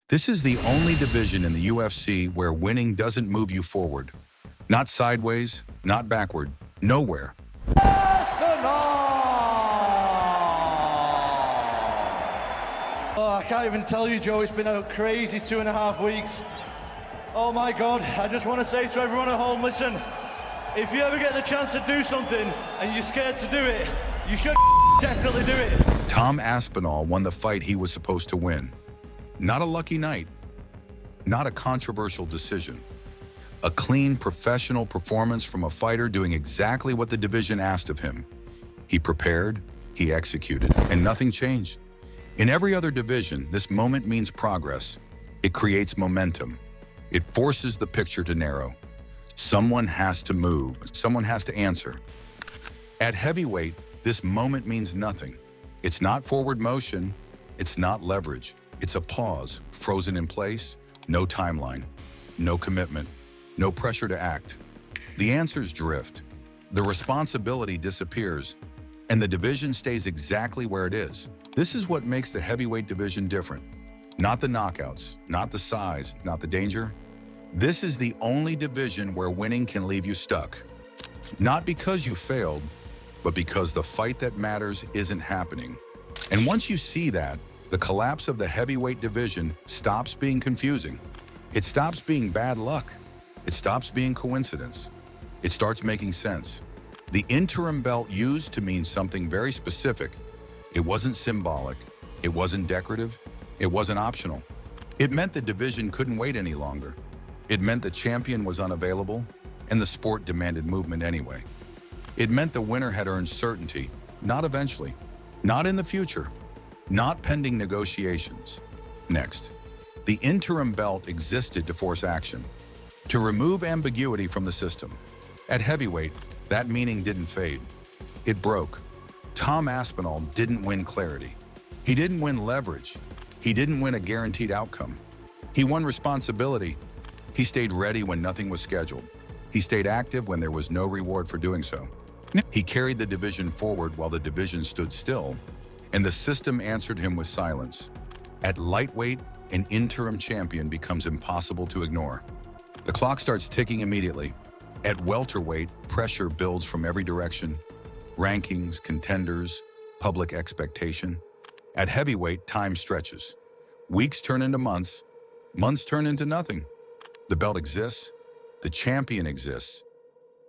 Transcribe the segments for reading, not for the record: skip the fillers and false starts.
This is the only division in the UFC where winning doesn't move you forward. Not sideways, not backward, nowhere. Oh, I can't even tell you, Joe, it's been a crazy 2.5 weeks. Oh my God, I just want to say to everyone at home, listen, if you ever get the chance to do something and you're scared to do it, you should definitely do it. Tom Aspinall won the fight he was supposed to win. Not a lucky night, not a controversial decision. A clean, professional performance from a fighter doing exactly what the division asked of him. He prepared, he executed, and nothing changed. In every other division, this moment means progress. It creates momentum. It forces the picture to narrow. Someone has to move. Someone has to answer. At heavyweight, this moment means nothing. It's not forward motion. It's not leverage. It's a pause, frozen in place, no timeline, no commitment, no pressure to act. The answers drift. The responsibility disappears, and the division stays exactly where it is. This is what makes the heavyweight division different. Not the knockouts, not the size, not the danger. This is the only division where winning can leave you stuck. Not because you failed, but because the fight that matters isn't happening. And once you see that, the collapse of the heavyweight division stops being confusing. It stops being bad luck. It stops being coincidence. It starts making sense. The interim belt used to mean something very specific. It wasn't symbolic. It wasn't decorative. It wasn't optional. It meant the division couldn't wait any longer. It meant the champion was unavailable, and the sport demanded movement anyway. It meant the winner had earned certainty, not eventually, not in the future, not pending negotiations. Next, the interim belt existed to force action, to remove ambiguity from the system. At heavyweight, that meaning didn't fade. It broke. Tom Aspinall didn't win clarity. He didn't win leverage. He didn't win a guaranteed outcome. He won responsibility. He stayed ready when nothing was scheduled. He stayed active when there was no reward for doing so. He carried the division forward while the division stood still, and the system answered him with silence. At lightweight, an interim champion becomes impossible to ignore. The clock starts ticking immediately. At welterweight, pressure builds from every direction. Rankings, contenders, public expectation. At heavyweight, time stretches. Weeks turn into months. Months turn into nothing. The belt exists. The champion exists.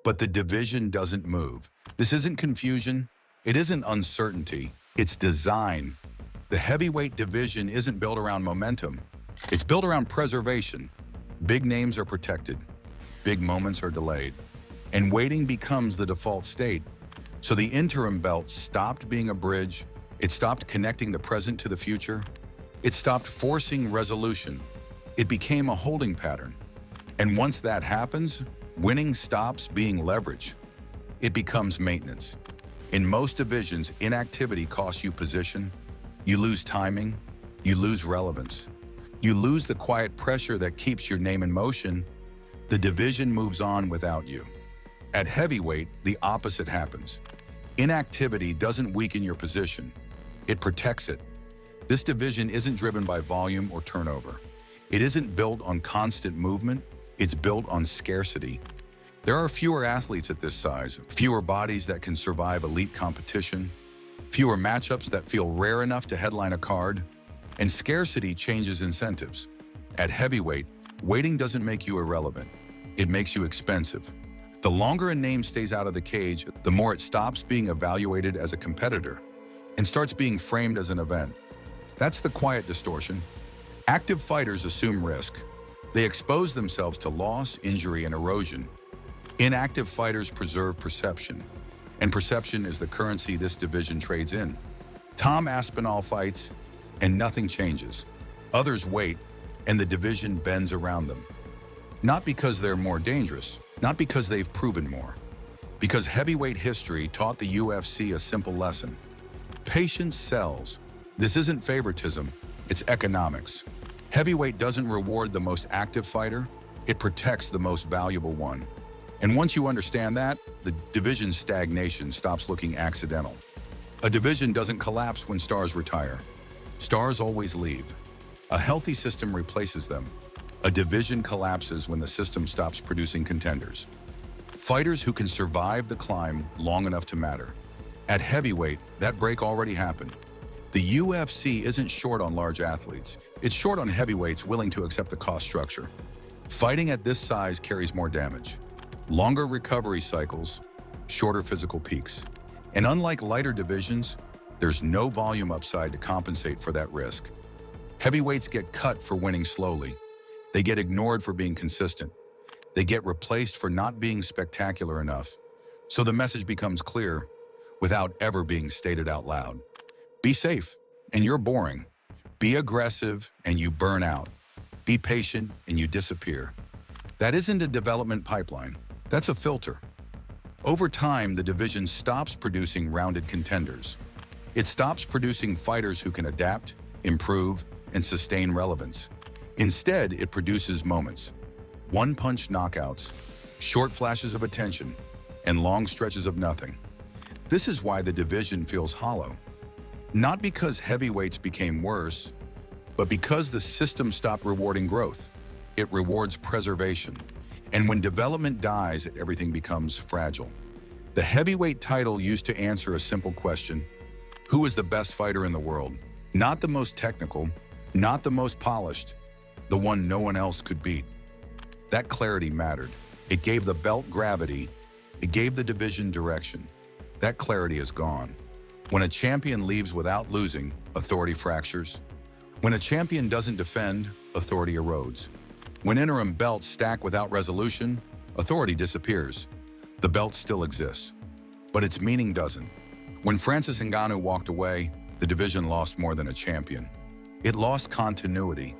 But the division doesn't move. This isn't confusion. It isn't uncertainty. It's design. The heavyweight division isn't built around momentum. It's built around preservation. Big names are protected. Big moments are delayed. And waiting becomes the default state. So the interim belt stopped being a bridge. It stopped connecting the present to the future. It stopped forcing resolution. It became a holding pattern. And once that happens, winning stops being leverage. It becomes maintenance. In most divisions, inactivity costs you position. You lose timing. You lose relevance. You lose the quiet pressure that keeps your name in motion. The division moves on without you. At heavyweight, the opposite happens. Inactivity doesn't weaken your position. It protects it. This division isn't driven by volume or turnover. It isn't built on constant movement. It's built on scarcity. There are fewer athletes at this size, fewer bodies that can survive elite competition, fewer matchups that feel rare enough to headline a card, and scarcity changes incentives. At heavyweight, waiting doesn't make you irrelevant. It makes you expensive. The longer a name stays out of the cage, the more it stops being evaluated as a competitor and starts being framed as an event. That's the quiet distortion. Active fighters assume risk. They expose themselves to loss, injury, and erosion. Inactive fighters preserve perception, and perception is the currency this division trades in. Tom Aspinall fights, and nothing changes. Others wait, and the division bends around them. Not because they're more dangerous, not because they've proven more, because heavyweight history taught the UFC a simple lesson. Patience sells. This isn't favoritism, it's economics. Heavyweight doesn't reward the most active fighter, it protects the most valuable one. And once you understand that, the division's stagnation stops looking accidental. A division doesn't collapse when stars retire. Stars always leave. A healthy system replaces them. A division collapses when the system stops producing contenders. Fighters who can survive the climb long enough to matter. At heavyweight, that break already happened. The UFC isn't short on large athletes. It's short on heavyweights willing to accept the cost structure. Fighting at this size carries more damage. Longer recovery cycles, shorter physical peaks. And unlike lighter divisions, there's no volume upside to compensate for that risk. Heavyweights get cut for winning slowly. They get ignored for being consistent. They get replaced for not being spectacular enough. So the message becomes clear without ever being stated out loud. Be safe, and you're boring. Be aggressive, and you burn out. Be patient, and you disappear. That isn't a development pipeline. That's a filter. Over time, the division stops producing rounded contenders. It stops producing fighters who can adapt, improve, and sustain relevance. Instead, it produces moments. One-punch knockouts, short flashes of attention, and long stretches of nothing. This is why the division feels hollow. Not because heavyweights became worse, but because the system stopped rewarding growth. It rewards preservation. And when development dies, everything becomes fragile. The heavyweight title used to answer a simple question: who is the best fighter in the world? Not the most technical, not the most polished, the one no one else could beat. That clarity mattered. It gave the belt gravity. It gave the division direction. That clarity is gone. When a champion leaves without losing, authority fractures. When a champion doesn't defend, authority erodes. When interim belts stack without resolution, authority disappears. The belt still exists, but its meaning doesn't. When Francis Ngannou walked away, the division lost more than a champion. It lost continuity.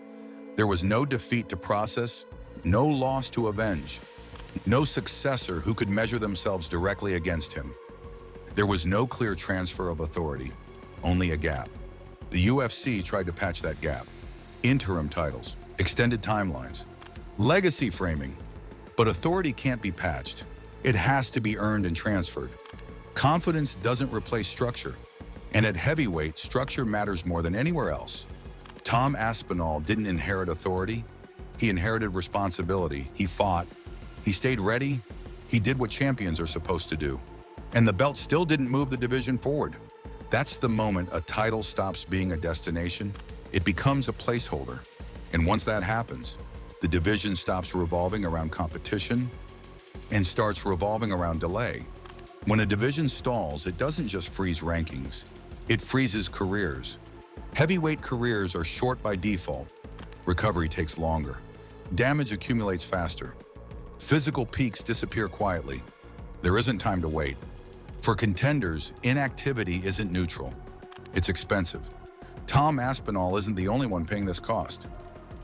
There was no defeat to process, no loss to avenge, no successor who could measure themselves directly against him. There was no clear transfer of authority, only a gap. The UFC tried to patch that gap. Interim titles, extended timelines, legacy framing. But authority can't be patched. It has to be earned and transferred. Confidence doesn't replace structure. And at heavyweight, structure matters more than anywhere else. Tom Aspinall didn't inherit authority. He inherited responsibility. He fought. He stayed ready. He did what champions are supposed to do. And the belt still didn't move the division forward. That's the moment a title stops being a destination. It becomes a placeholder. And once that happens, the division stops revolving around competition and starts revolving around delay. When a division stalls, it doesn't just freeze rankings. It freezes careers. Heavyweight careers are short by default. Recovery takes longer. Damage accumulates faster. Physical peaks disappear quietly. There isn't time to wait. For contenders, inactivity isn't neutral. It's expensive. Tom Aspinall isn't the only one paying this cost.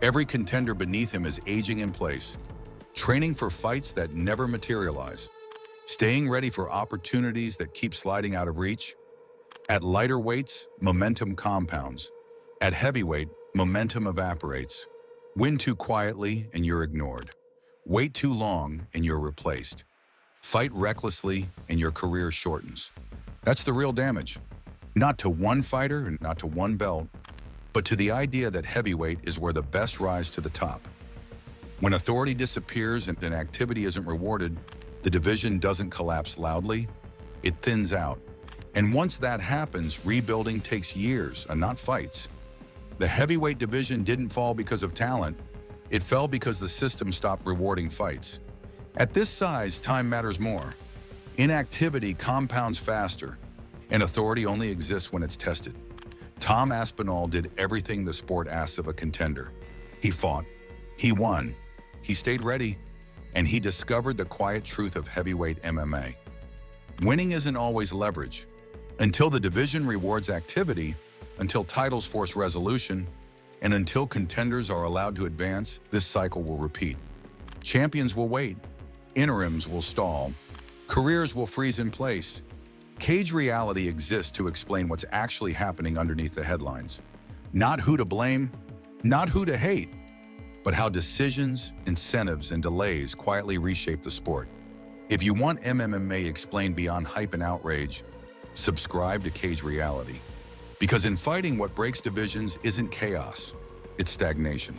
Every contender beneath him is aging in place, training for fights that never materialize, staying ready for opportunities that keep sliding out of reach. At lighter weights, momentum compounds. At heavyweight, momentum evaporates. Win too quietly and you're ignored. Wait too long and you're replaced. Fight recklessly and your career shortens. That's the real damage. Not to one fighter and not to one belt, but to the idea that heavyweight is where the best rise to the top. When authority disappears and activity isn't rewarded, the division doesn't collapse loudly, it thins out. And once that happens, rebuilding takes years and not fights. The heavyweight division didn't fall because of talent, it fell because the system stopped rewarding fights. At this size, time matters more. Inactivity compounds faster, and authority only exists when it's tested. Tom Aspinall did everything the sport asks of a contender. He fought, he won, he stayed ready, and he discovered the quiet truth of heavyweight MMA. Winning isn't always leverage. Until the division rewards activity, until titles force resolution, and until contenders are allowed to advance, this cycle will repeat. Champions will wait. Interims will stall. Careers will freeze in place. Cage reality exists to explain what's actually happening underneath the headlines. Not who to blame, not who to hate, but how decisions, incentives, and delays quietly reshape the sport. If you want MMA explained beyond hype and outrage, subscribe to Cage Reality. Because in fighting, what breaks divisions isn't chaos, it's stagnation.